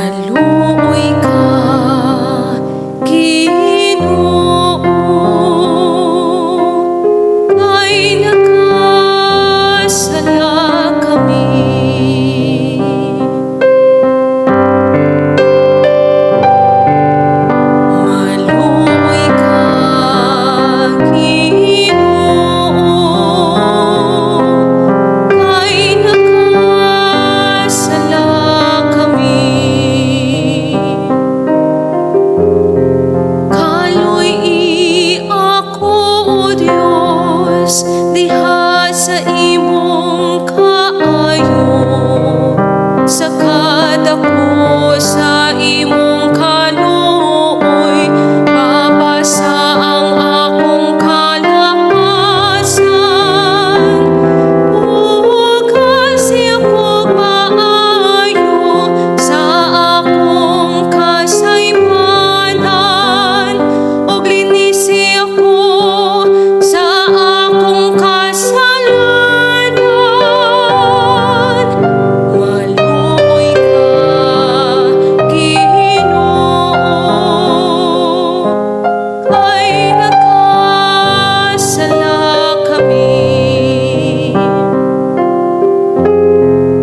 Maluoy ka, Ginoo, kay nagkasala kami. Maluoy ka, Ginoo, kay nagkasala kami. Diha sa imong kaayo, sa kadako sa imong kaluoy, mabasa ang akong kalapasan. Bukas ako maayo sa akong kasaypanan, og linisi ako sa akong kasalanan. Maluoy ka, Ginoo, kay nagkasala kami.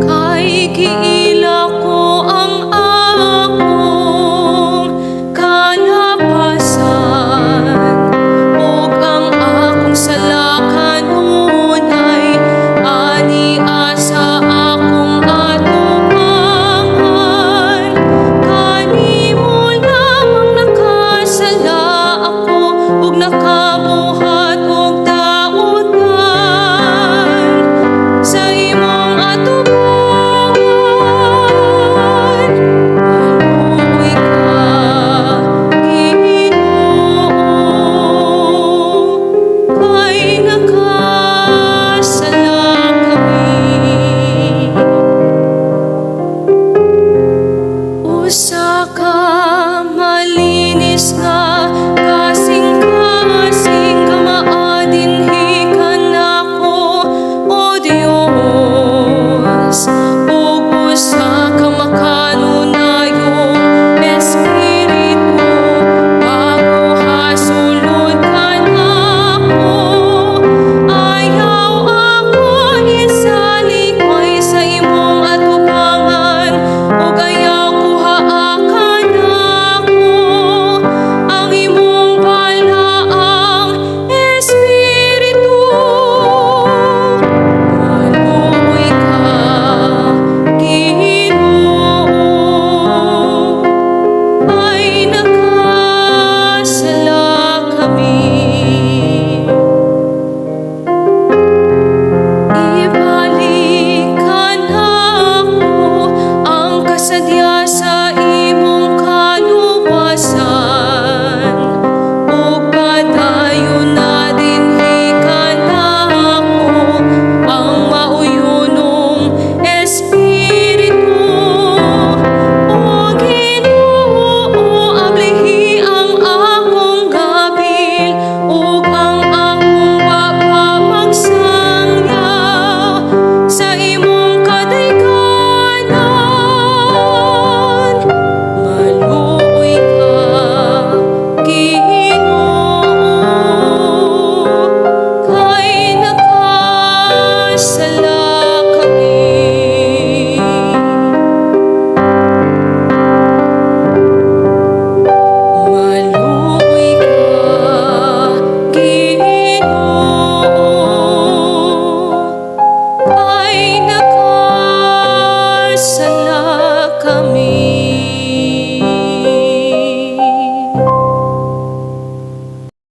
Kay giila ko ang akong kalapasan, ug ang akong sala kanunay ania sa akong atubangan. Kanimo lamang nakasala ako, ug nakabuhat og dautan sa imong atubangan. Maluoy ka, Ginoo, kay nagkasala kami. Usa ka malinis nga